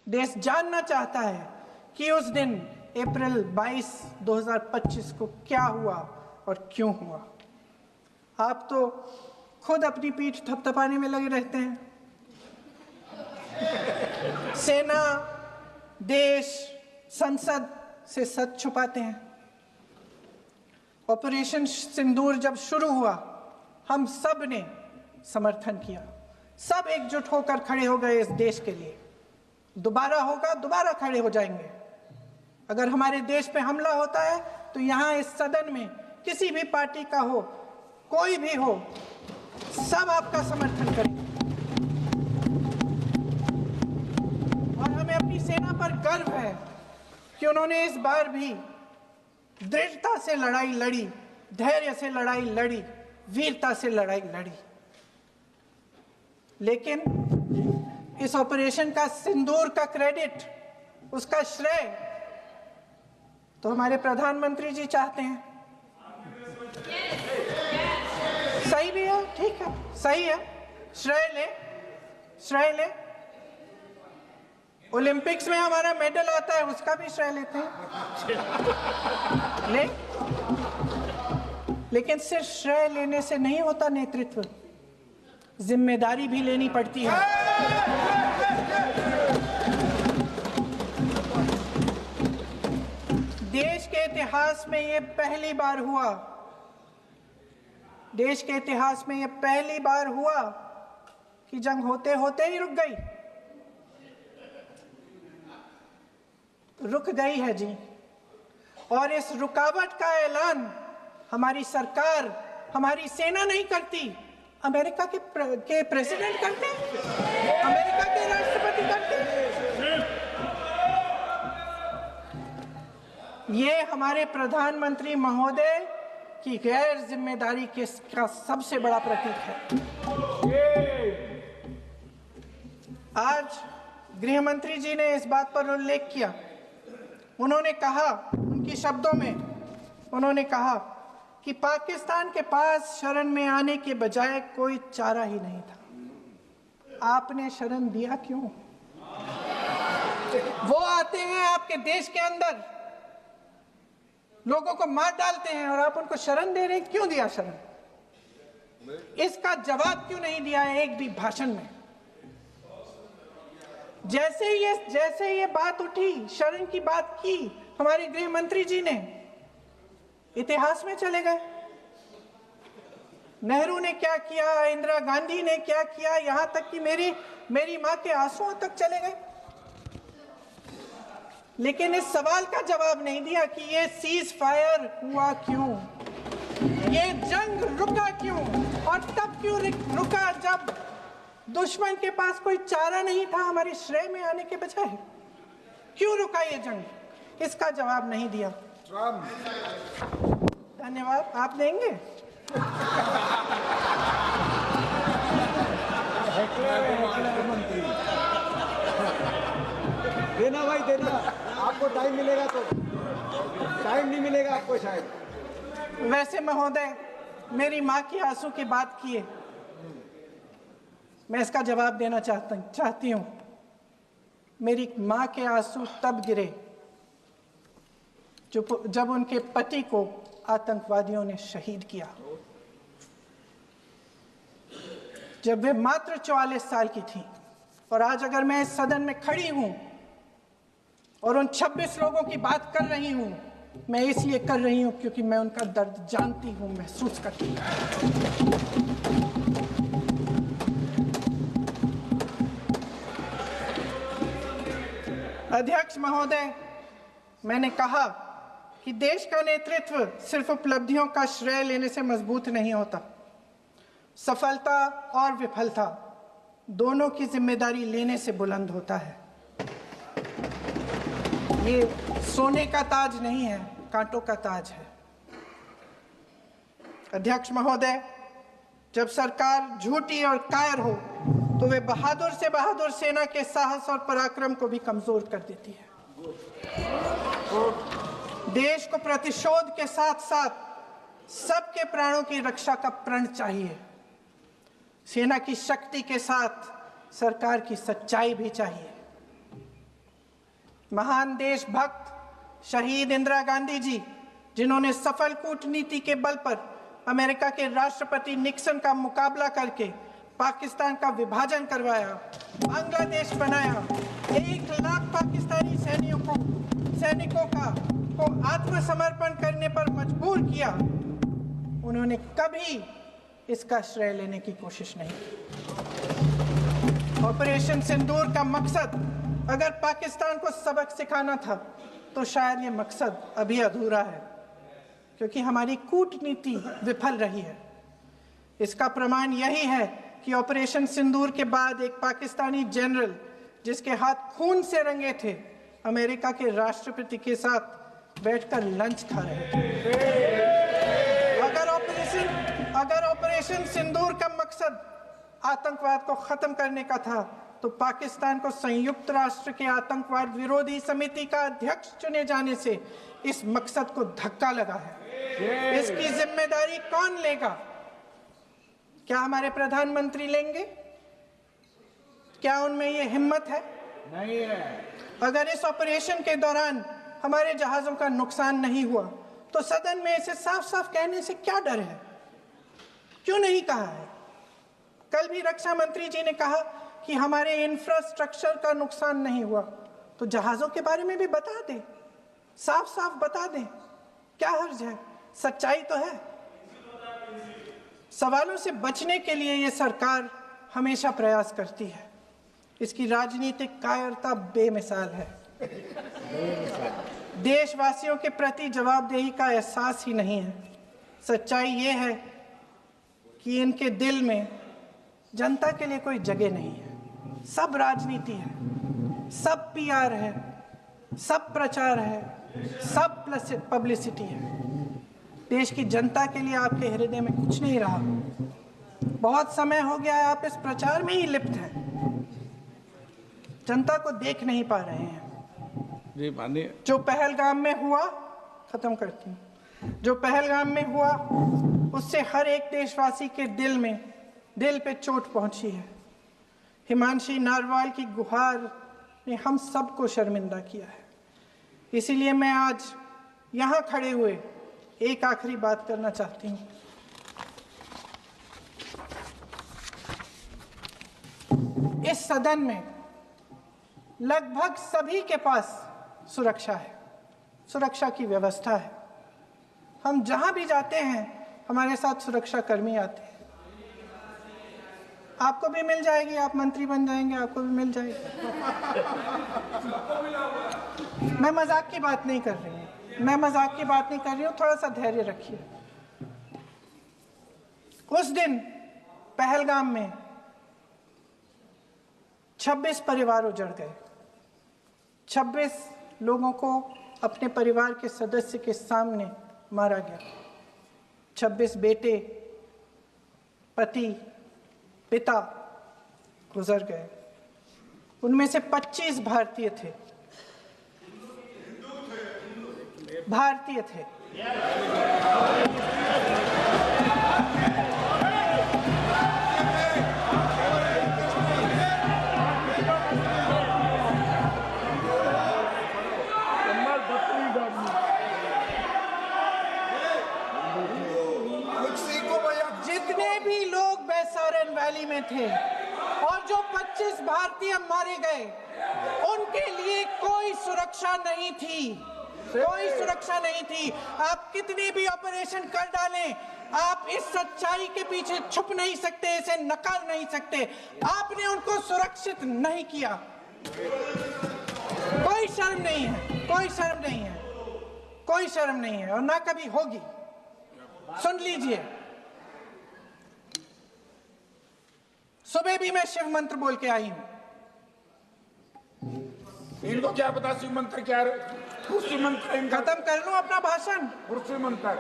देश जानना चाहता है कि उस दिन अप्रैल 22, 2025 को क्या हुआ और क्यों हुआ। आप तो खुद अपनी पीठ थपथपाने में लगे रहते हैं। सेना, देश, संसद से सच छुपाते हैं। ऑपरेशन सिंदूर जब शुरू हुआ, हम सब ने समर्थन किया, सब एकजुट होकर खड़े हो गए इस देश के लिए। दोबारा होगा, दोबारा खड़े हो जाएंगे। अगर हमारे देश पे हमला होता है तो यहाँ इस सदन में किसी भी पार्टी का हो, कोई भी हो, सब आपका समर्थन करेंगे। और हमें अपनी सेना पर गर्व है कि उन्होंने इस बार भी दृढ़ता से लड़ाई लड़ी, धैर्य से लड़ाई लड़ी, वीरता से लड़ाई लड़ी। लेकिन इस ऑपरेशन का सिंदूर का क्रेडिट, उसका श्रेय तो हमारे प्रधानमंत्री जी चाहते हैं। सही भी है, ठीक है, सही है, श्रेय ले, श्रेय ले। ओलंपिक्स में हमारा मेडल आता है, उसका भी श्रेय लेते हैं, ले। लेकिन सिर्फ श्रेय लेने से नहीं होता नेतृत्व, जिम्मेदारी भी लेनी पड़ती है। देश के इतिहास में ये पहली बार हुआ, देश के इतिहास में ये पहली बार हुआ कि जंग होते होते ही रुक गई। रुक गई है जी। और इस रुकावट का ऐलान हमारी सरकार, हमारी सेना नहीं करती, अमेरिका के प्रेसिडेंट करते हैं, अमेरिका के राष्ट्रपति करते हैं। ये हमारे प्रधानमंत्री महोदय की गैर जिम्मेदारी का सबसे बड़ा प्रतीक है। आज गृह मंत्री जी ने इस बात पर उल्लेख किया। उन्होंने कहा, उनके शब्दों में उन्होंने कहा कि पाकिस्तान के पास शरण में आने के बजाय कोई चारा ही नहीं था। आपने शरण दिया क्यों? वो आते हैं आपके देश के अंदर, लोगों को मार डालते हैं और आप उनको शरण दे रहे हैं। क्यों दिया शरण? इसका जवाब क्यों नहीं दिया है एक भी भाषण में? जैसे ये बात उठी, शरण की बात की, हमारे गृह मंत्री जी ने इतिहास में चले गए। नेहरू ने क्या किया, इंदिरा गांधी ने क्या किया, यहां तक कि मेरी मां के आंसुओं तक चले गए। लेकिन इस सवाल का जवाब नहीं दिया कि ये सीज फायर हुआ क्यों, ये जंग रुका क्यों, और तब क्यों रुका जब दुश्मन के पास कोई चारा नहीं था हमारे श्रेय में आने के बजाय। क्यों रुका ये जंग? इसका जवाब नहीं दिया। धन्यवाद। आप देंगे? देना भाई, देना। आपको टाइम मिलेगा तो, टाइम नहीं मिलेगा आपको शायद। वैसे महोदय, मेरी माँ की आंसू की बात किए, मैं इसका जवाब देना चाहती हूँ। मेरी माँ के आंसू तब गिरे जब उनके पति को आतंकवादियों ने शहीद किया, जब वे मात्र 44 साल की थी। और आज अगर मैं इस सदन में खड़ी हूं और उन 26 लोगों की बात कर रही हूं, मैं इसलिए कर रही हूं क्योंकि मैं उनका दर्द जानती हूं, महसूस करती हूं। अध्यक्ष महोदय, मैंने कहा कि देश का नेतृत्व सिर्फ उपलब्धियों का श्रेय लेने से मजबूत नहीं होता। सफलता और विफलता दोनों की जिम्मेदारी लेने से बुलंद होता है। ये सोने का ताज नहीं है, कांटों का ताज है। अध्यक्ष महोदय, जब सरकार झूठी और कायर हो तो वे बहादुर से बहादुर सेना के साहस और पराक्रम को भी कमजोर कर देती है। देश को प्रतिशोध के साथ साथ सबके प्राणों की रक्षा का प्रण चाहिए। सेना की शक्ति के साथ सरकार की सच्चाई भी चाहिए। महान देशभक्त शहीद इंदिरा गांधी जी, जिन्होंने सफल कूटनीति के बल पर अमेरिका के राष्ट्रपति निक्सन का मुकाबला करके पाकिस्तान का विभाजन करवाया, बांग्लादेश बनाया, 1 लाख पाकिस्तानी सैनिकों को आत्मसमर्पण करने पर मजबूर किया, उन्होंने कभी इसका श्रेय लेने की कोशिश नहीं की। ऑपरेशन सिंदूर का मकसद अगर पाकिस्तान को सबक सिखाना था तो शायद ये मकसद अभी अधूरा है, क्योंकि हमारी कूटनीति विफल रही है। इसका प्रमाण यही है कि ऑपरेशन सिंदूर के बाद एक पाकिस्तानी जनरल, जिसके हाथ खून से रंगे थे, अमेरिका के राष्ट्रपति के साथ बैठकर लंच खा रहे थे। अगर ऑपरेशन सिंदूर का मकसद आतंकवाद को खत्म करने का था तो पाकिस्तान को संयुक्त राष्ट्र के आतंकवाद विरोधी समिति का अध्यक्ष चुने जाने से इस मकसद को धक्का लगा है। इसकी जिम्मेदारी कौन लेगा? क्या हमारे प्रधानमंत्री लेंगे? क्या उनमें ये हिम्मत है? नहीं है। अगर इस ऑपरेशन के दौरान हमारे जहाजों का नुकसान नहीं हुआ तो सदन में इसे साफ साफ कहने से क्या डर है? क्यों नहीं कहा है? कल भी रक्षा मंत्री जी ने कहा कि हमारे इंफ्रास्ट्रक्चर का नुकसान नहीं हुआ, तो जहाजों के बारे में भी बता दें, साफ साफ बता दें, क्या हर्ज है? सच्चाई तो है। सवालों से बचने के लिए ये सरकार हमेशा प्रयास करती है। इसकी राजनीतिक कायरता बेमिसाल है। देशवासियों के प्रति जवाबदेही का एहसास ही नहीं है। सच्चाई ये है कि इनके दिल में जनता के लिए कोई जगह नहीं है। सब राजनीति है, सब पीआर है, सब प्रचार है, सब पब्लिसिटी है। देश की जनता के लिए आपके हृदय में कुछ नहीं रहा। बहुत समय हो गया है आप इस प्रचार में ही लिप्त हैं, जनता को देख नहीं पा रहे हैं। जी मानिए। जो पहलगाम में हुआ, खत्म करती हूँ, जो पहलगाम में हुआ उससे हर एक देशवासी के दिल पे चोट पहुंची है। हिमांशी नारवाल की गुहार ने हम सबको शर्मिंदा किया है। इसीलिए मैं आज यहाँ खड़े हुए एक आखिरी बात करना चाहती हूँ। इस सदन में लगभग सभी के पास सुरक्षा है, सुरक्षा की व्यवस्था है। हम जहां भी जाते हैं हमारे साथ सुरक्षा कर्मी आते हैं। आपको भी मिल जाएगी, आप मंत्री बन जाएंगे, आपको भी मिल जाएगी। मैं मजाक की बात नहीं कर रही हूँ, थोड़ा सा धैर्य रखिए। उस दिन पहलगाम में 26 परिवार उजड़ गए। 26 लोगों को अपने परिवार के सदस्य के सामने मारा गया। 26 बेटे, पति, पिता गुजर गए। उनमें से 25 भारतीय थे। जितने भी लोग बैसारन वैली में थे और जो 25 भारतीय मारे गए, उनके लिए कोई सुरक्षा नहीं थी, कोई सुरक्षा नहीं थी। आप कितने भी ऑपरेशन कर डालें, आप इस सच्चाई के पीछे छुप नहीं सकते, इसे नकार नहीं सकते। आपने उनको सुरक्षित नहीं किया। कोई शर्म नहीं है, कोई शर्म नहीं है, कोई शर्म नहीं है और ना कभी होगी। सुन लीजिए, सुबह भी मैं शिव मंत्र बोल के आई हूं। इनको क्या पता शिव मंत्र क्या है? शिव मंत्र खत्म कर लूं अपना भाषण? शिव मंत्र